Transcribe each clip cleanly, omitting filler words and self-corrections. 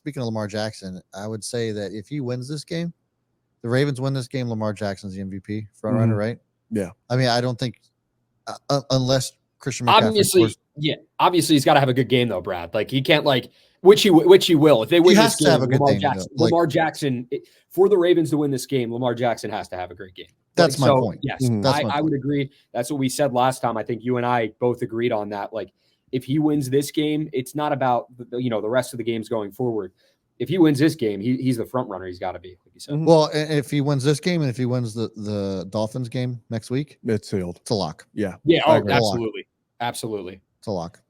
speaking of Lamar Jackson, I would say that if he wins this game, the Ravens win this game, Lamar Jackson's the MVP front runner, right? Yeah. I mean, I don't think unless Christian McCaffrey obviously he's got to have a good game though, Brad. Like he can't which he will. If they win this game, Lamar Jackson for the Ravens to win this game, Lamar Jackson has to have a great game. That's my point. Yes, I would agree. That's what we said last time. I think you and I both agreed on that. Like if he wins this game, it's not about the rest of the games going forward. If he wins this game, he's the front runner. He's got to be, like you said. Well, if he wins this game and if he wins the Dolphins game next week, it's sealed. It's a lock. Yeah. Yeah. Oh, absolutely. It's a lock.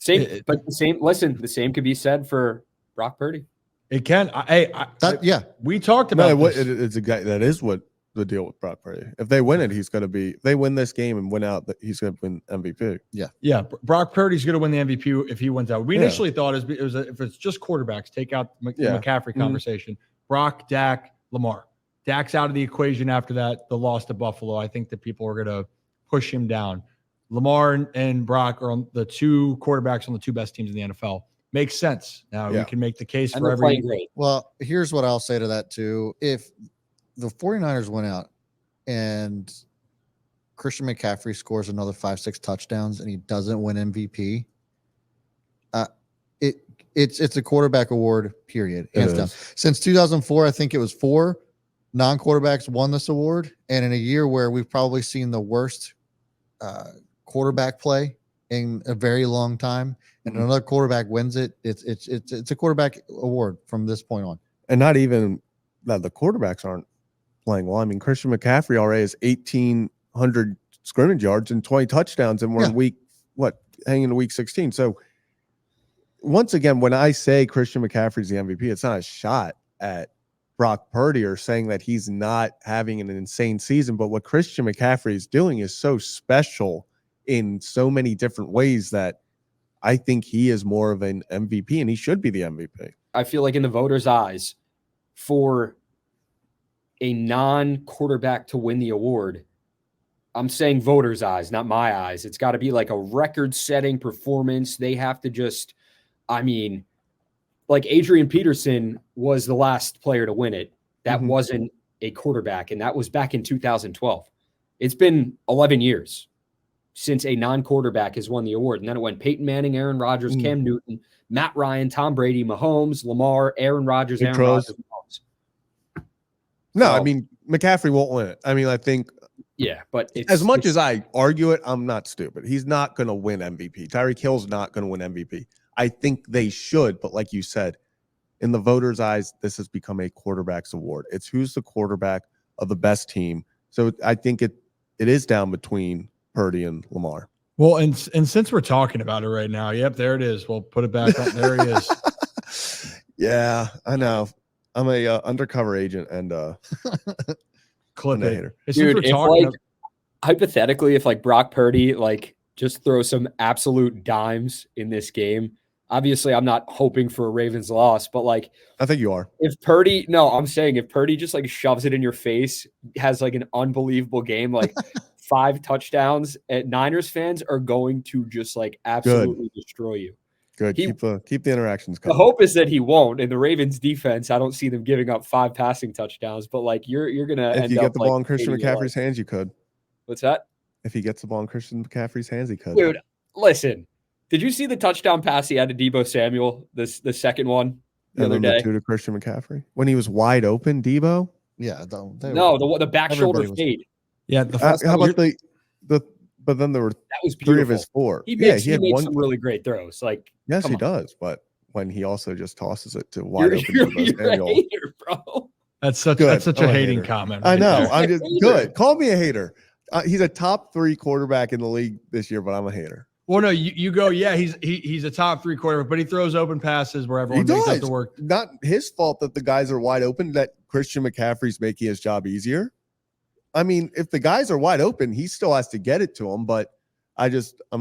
The same could be said for Brock Purdy. It can. We talked about it's a guy that is what the deal with Brock Purdy. If they win it, he's going to be. If they win this game and win out, he's going to win MVP. Yeah. Brock Purdy's going to win the MVP if he wins out. We initially thought if it's just quarterbacks, take out the McCaffrey conversation. Brock, Dak, Lamar. Dak's out of the equation after that. The loss to Buffalo. I think that people are going to push him down. Lamar and Brock are on the two quarterbacks on the two best teams in the NFL. Makes sense. Now we can make the case for every. Well, here's what I'll say to that too. If the 49ers went out and Christian McCaffrey scores another 5-6 touchdowns and he doesn't win MVP, it's a quarterback award, period. Hands down. Since 2004, I think it was 4 non-quarterbacks won this award. And in a year where we've probably seen the worst quarterback play in a very long time, and another quarterback wins it, it's a quarterback award from this point on. And not even that the quarterbacks aren't playing well. I mean, Christian McCaffrey already has 1,800 scrimmage yards and 20 touchdowns, and we're in hanging to week 16. So once again, when I say Christian McCaffrey's the MVP, it's not a shot at Brock Purdy or saying that he's not having an insane season. But what Christian McCaffrey is doing is so special in so many different ways that I think he is more of an MVP, and he should be the MVP. I feel like in the voters' eyes, for a non-quarterback to win the award, I'm saying voters' eyes, not my eyes. It's got to be like a record-setting performance. They have to just, like Adrian Peterson was the last player to win it. That wasn't a quarterback, and that was back in 2012. It's been 11 years since a non-quarterback has won the award. And then it went Peyton Manning, Aaron Rodgers, Cam Newton, Matt Ryan, Tom Brady, Mahomes, Lamar, Aaron Rodgers, Mahomes. No, I mean, McCaffrey won't win it. I mean, I think but as much as I argue it, I'm not stupid. He's not going to win MVP. Tyreek Hill's not going to win MVP. I think they should, but like you said, in the voters' eyes, this has become a quarterback's award. It's who's the quarterback of the best team. So I think it is down between Purdy and Lamar. Well, and since we're talking about it right now, there it is. We'll put it back on. There he is. Yeah, I know. I'm a undercover agent and clip hater. Dude, hypothetically, if Brock Purdy just throw some absolute dimes in this game, obviously I'm not hoping for a Ravens loss, but I think you are. If Purdy just shoves it in your face, has an unbelievable game, 5 touchdowns, Niners fans are going to just absolutely destroy you. Good. Keep the interactions coming. The hope is that he won't. In the Ravens defense, I don't see them giving up 5 passing touchdowns, but you're gonna if you get the ball in Christian McCaffrey's hands, you could. What's that? If he gets the ball in Christian McCaffrey's hands, he could. Dude, listen. Did you see the touchdown pass he had to Deebo Samuel? The second one the other day. To Christian McCaffrey when he was wide open. Deebo. Yeah. The back shoulder fade. Yeah. How about the? But then there were that was 3 of his 4. He made some really great throws. Yes, he does. But when he also just tosses it to wide open Deebo Samuel, hater, bro. That's such a hating comment. I know. I'm just good. Call me a hater. He's a top 3 quarterback in the league this year, but I'm a hater. Well, no, you go. Yeah, he's a top 3 quarterback, but he throws open passes where everyone makes up the work. Not his fault that the guys are wide open. That Christian McCaffrey's making his job easier. I mean, if the guys are wide open, he still has to get it to them. But I'm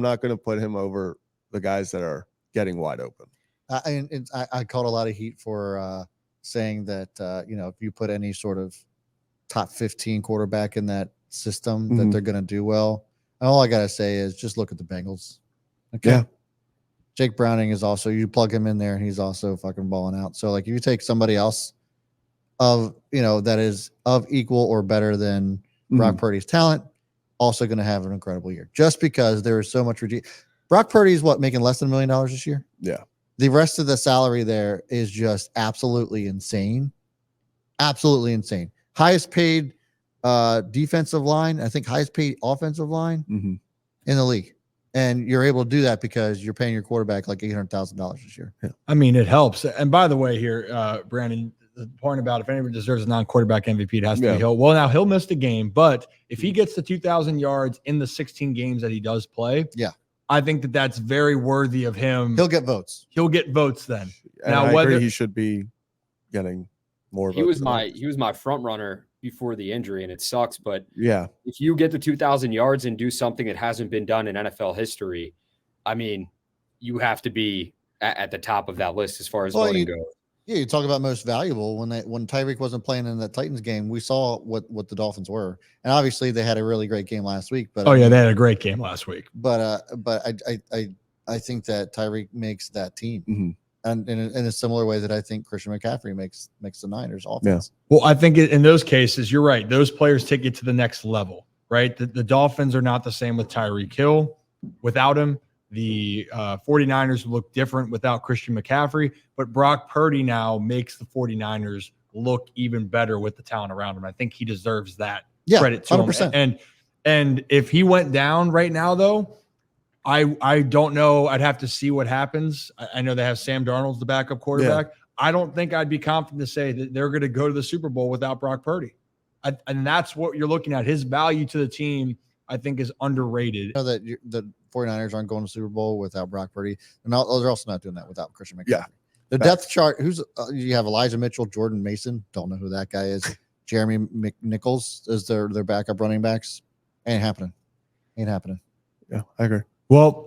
not going to put him over the guys that are getting wide open. I caught a lot of heat for saying that if you put any sort of top 15 quarterback in that system, that they're going to do well. And all I gotta say is just look at the Bengals. Okay. Yeah. Jake Browning is also, you plug him in there and he's also fucking balling out. So like if you take somebody else that is of equal or better than Brock Purdy's talent, also going to have an incredible year just because there is so much. Brock Purdy is making less than $1 million this year. Yeah. The rest of the salary there is just absolutely insane. Absolutely insane. Highest paid defensive line, I think highest paid offensive line in the league. And you're able to do that because you're paying your quarterback like $800,000 this year. Yeah. I mean, it helps. And by the way, here, Brandon, the point about if anyone deserves a non-quarterback MVP, it has to be Hill. Well, now Hill missed a game, but if he gets to 2,000 yards in the 16 games that he does play, I think that that's very worthy of him. He'll get votes. He'll get votes then. And now, I agree he should be getting more votes. He was my front runner before the injury, and it sucks. But yeah, if you get to 2,000 yards and do something that hasn't been done in NFL history, I mean, you have to be at the top of that list as far as voting goes. Yeah, you talk about most valuable. When Tyreek wasn't playing in that Titans game, we saw what the Dolphins were, and obviously they had a really great game last week. But they had a great game last week. But I think that Tyreek makes that team, and in a similar way that I think Christian McCaffrey makes the Niners offense. Yeah. Well, I think in those cases, you're right. Those players take it to the next level, right? The Dolphins are not the same with Tyreek Hill. Without him, the 49ers look different without Christian McCaffrey, but Brock Purdy now makes the 49ers look even better with the talent around him. I think he deserves that credit to 100%. him. And if he went down right now, though, I don't know. I'd have to see what happens. I know they have Sam Darnold, the backup quarterback. Yeah. I don't think I'd be confident to say that they're going to go to the Super Bowl without Brock Purdy. And that's what you're looking at. His value to the team, I think, is underrated. I know that the 49ers aren't going to Super Bowl without Brock Purdy. And they're also not doing that without Christian McCaffrey. Yeah. The depth chart, you have Elijah Mitchell, Jordan Mason. Don't know who that guy is. Jeremy McNichols is their backup running backs. Ain't happening. Yeah, I agree. Well,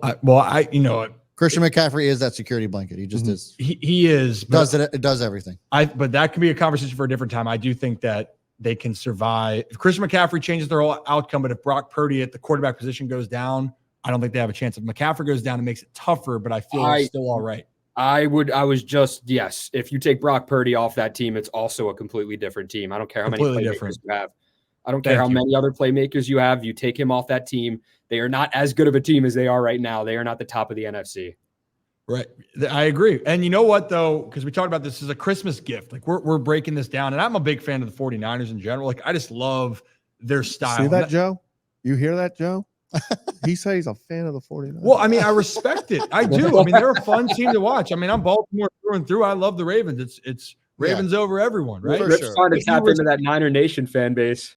Christian McCaffrey is that security blanket. He just is. He is. It does everything. But that could be a conversation for a different time. I do think that they can survive. If Christian McCaffrey changes their whole outcome, but if Brock Purdy at the quarterback position goes down, I don't think they have a chance. If McCaffrey goes down, it makes it tougher, but I feel it's still all right. If you take Brock Purdy off that team, it's also a completely different team. I don't care how many playmakers you have. I don't care how many other playmakers you have. You take him off that team. They are not as good of a team as they are right now. They are not the top of the NFC. Right. I agree. And you know what, though, because we talked about this as a Christmas gift. Like we're breaking this down, and I'm a big fan of the 49ers in general. Like I just love their style. See that, Joe? You hear that, Joe? He says he's a fan of the 49ers. Well, I mean, I respect it. I do. I mean, they're a fun team to watch. I mean, I'm Baltimore through and through. I love the Ravens. It's Ravens over everyone, right? Rip's trying to tap into that Niner Nation fan base.